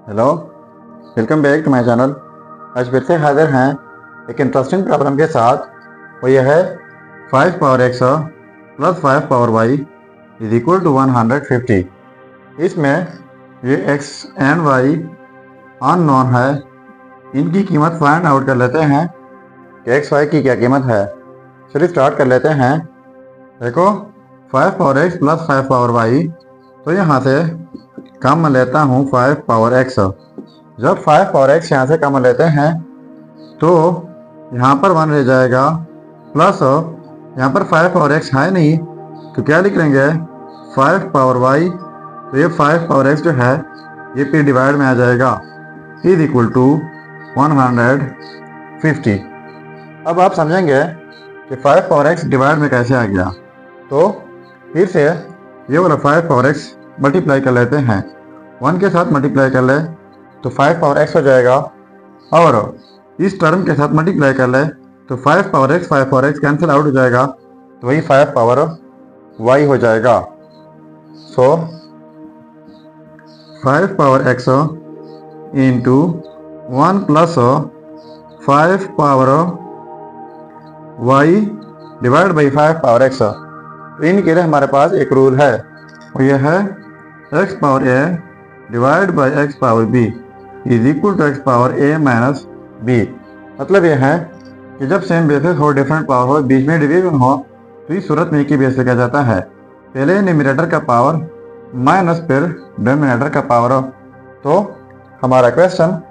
Hello, welcome back to my channel. आज फिर से हाजिर हैं एक इंटरेस्टिंग प्रॉब्लम के साथ। वो यह है 5 power x plus 5 power y is equal to 150। इसमें ये एक्स एंड वाई अननोन है। इनकी कीमत फाइंड आउट कर लेते हैं कि एक्स वाई की क्या कीमत है। चलिए स्टार्ट कर लेते हैं। देखो 5 power x plus 5 power y, तो यहाँ से कम लेता हूँ 5 पावर एक्स। जब 5 पावर एक्स यहाँ से कम लेते हैं तो यहाँ पर 1 रह जाएगा, प्लस यहाँ पर 5 पावर एक्स है नहीं तो क्या लिख लेंगे 5 पावर वाई। तो ये 5 पावर एक्स जो है ये फिर डिवाइड में आ जाएगा, इज इक्वल टू 150। अब आप समझेंगे कि 5 पावर एक्स डिवाइड में कैसे आ गया। तो फिर से ये वाला 5 पावर एक्स मल्टीप्लाई कर लेते हैं, 1 के साथ मल्टीप्लाई कर ले तो 5 पावर एक्स हो जाएगा, और इस टर्म के साथ मल्टीप्लाई कर ले तो 5 पावर एक्स कैंसिल आउट हो जाएगा, तो वही 5 पावर वाई हो जाएगा। So 5 power x into 1 plus 5 power y divide by 5 power x. तो इनके लिए हमारे पास एक रूल है, वो यह है x power a divide by x power b is equal to x power a minus b. मतलब यह है कि जब सेम बेसिस हो, डिफरेंट पावर हो, बीच में डिवीजन हो, तो इस सूरत में एक ही बेस लिखा जाता है। पहले न्यूमरेटर का पावर माइनस फिर डिनोमिनेटर का पावर। तो हमारा क्वेश्चन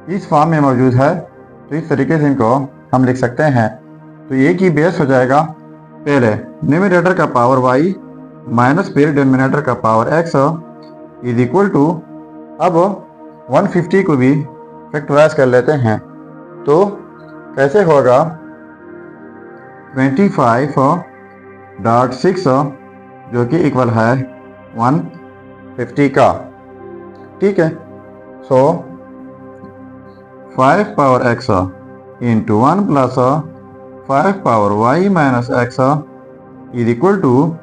इस फॉर्म में मौजूद है, तो इस तरीके से इनको हम लिख सकते हैं। तो एक ही बेस हो जाएगा, पहले न्यूमरेटर का पावर वाई माइनस फिर डिनोमिनेटर का power x is equal to, अब 150 को भी फैक्टराइज कर लेते हैं। तो कैसे होगा 25.6 जो कि इक्वल है 150 का। ठीक है, so 5 power x into 1 plus 5 power y minus x is equal to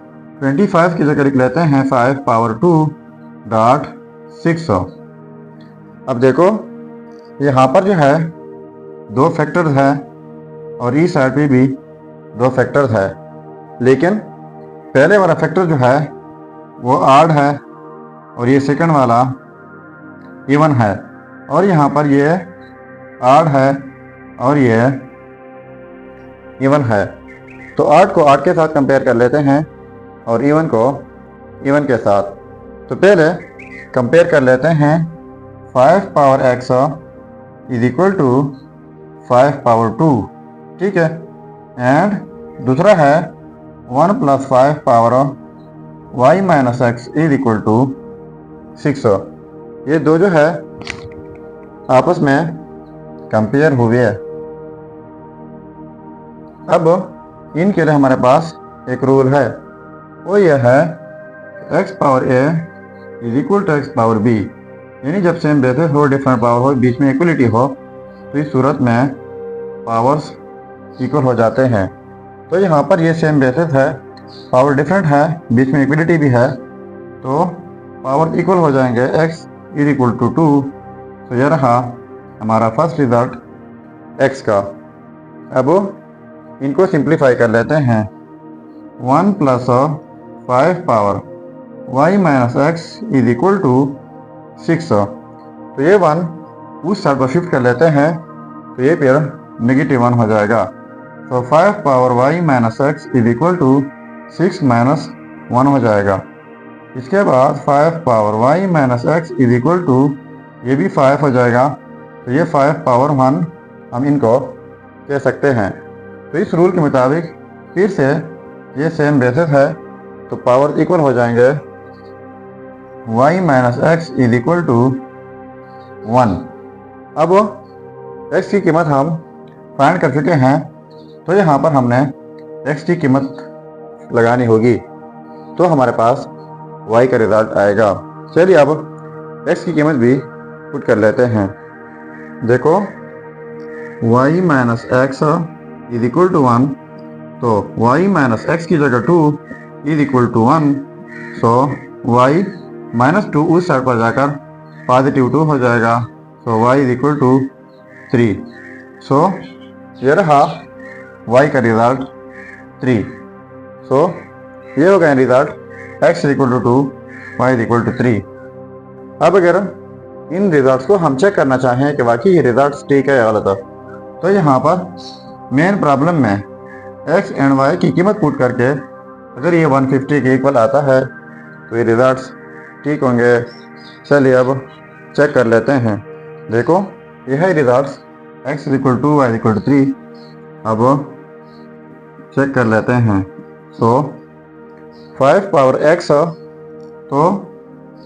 25 की जगह लिख लेते हैं 5 पावर 2.6। अब देखो यहाँ पर जो है दो फैक्टर्स है और इस साइड पे भी दो फैक्टर्स है, लेकिन पहले वाला फैक्टर जो है वो ऑड है और ये सेकंड वाला इवन है, और यहाँ पर ये ऑड है और ये इवन है। तो ऑड को ऑड के साथ कंपेयर कर लेते हैं और इवन को इवन के साथ। तो पहले कंपेयर कर लेते हैं 5 power x is equal to 5 power 2। ठीक है, एंड दूसरा है 1 plus 5 power y minus x is equal to 6। ये दो जो है आपस में कंपेयर हुए। अब इनके लिए हमारे पास एक रूल है, वो यह है x power a is equal to x power b. यानी जब सेम बेसिस हो, डिफरेंट पावर हो, बीच में इक्वलिटी हो, तो इस सूरत में पावर्स इक्वल हो जाते हैं। तो यहाँ पर ये सेम बेसिस है, पावर डिफरेंट है, बीच में इक्वलिटी भी है, तो पावर इक्वल हो जाएंगे, x इज इक्वल टू 2। तो यह रहा हमारा फर्स्ट रिजल्ट x का। अब इनको सिंप्लीफाई कर लेते हैं, 1 plus 5 power y minus x is equal to 6। तो ये 1 उस साइड पर शिफ्ट कर लेते हैं, तो ये फिर नेगेटिव 1 हो जाएगा। तो 5 power y minus x is equal to 6 minus 1 हो जाएगा। इसके बाद 5 power y minus x is equal to, ये भी 5 हो जाएगा। तो ये 5 पावर 1 हम इनको कह सकते हैं। तो इस रूल के मुताबिक फिर से ये सेम बेसिस है, तो पावर इक्वल हो जाएंगे, y minus x is equal to 1। अब x की कीमत हम फाइंड कर चुके हैं, तो यहाँ पर हमने x की कीमत लगानी होगी, तो हमारे पास y का रिजल्ट आएगा। चलिए अब x की कीमत भी पुट कर लेते हैं। देखो y minus x is equal to 1, तो y माइनस एक्स की जगह 2 is equal to 1। So y -2 उस साइड पर जाकर पॉजिटिव 2 हो जाएगा। सो y इज इक्वल टू 3। सो ये रहा y का रिजल्ट 3। सो ये हो गया result x is equal to 2, y is equal to 3। अब अगर इन रिजल्ट्स को हम चेक करना चाहें कि वाकई ये रिजल्ट्स ठीक है या गलत है, तो यहाँ पर मेन प्रॉब्लम में x एंड y की कीमत पुट करके अगर ये 150 के इक्वल आता है तो ये रिजल्ट्स ठीक होंगे। चलिए अब चेक कर लेते हैं। देखो ये है results x is equal to y is equal to 3। अब चेक कर लेते हैं। सो 5 पावर x, तो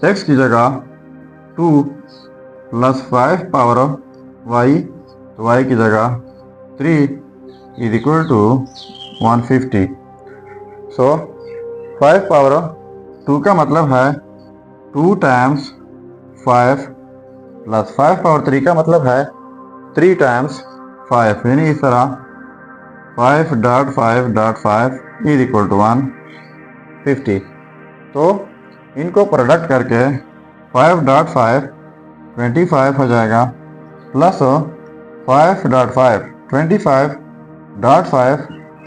x की जगह 2 प्लस 5 पावर y, तो y की जगह 3 is equal to 150। So 5 power 2 का मतलब है 2 टाइम्स 5 प्लस 5 पावर 3 का मतलब है 3 टाइम्स 5, यानी इस तरह 5.5.5 इज इक्वल टू 150। तो इनको प्रोडक्ट करके 5.5 25 हो जाएगा, प्लस 5.5 25.5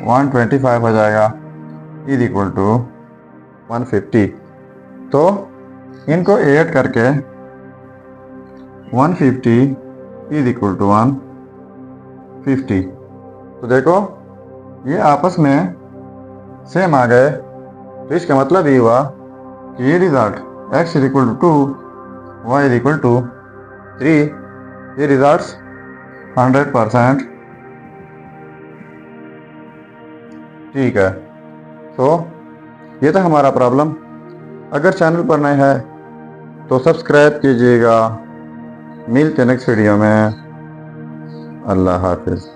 125 हो जाएगा इज इक्वल टू 150। तो इनको ऐड करके 150 इज इक्वल टू 150। तो देखो ये आपस में सेम आ गए। तो इसका मतलब ये हुआ कि ये result x is equal to 2, y is equal to 3, ये रिजल्ट्स 100% ठीक है। तो ये था हमारा प्रॉब्लम। अगर चैनल पर नए हैं तो सब्सक्राइब कीजिएगा। मिलते हैं नेक्स्ट वीडियो में। अल्लाह हाफिज़।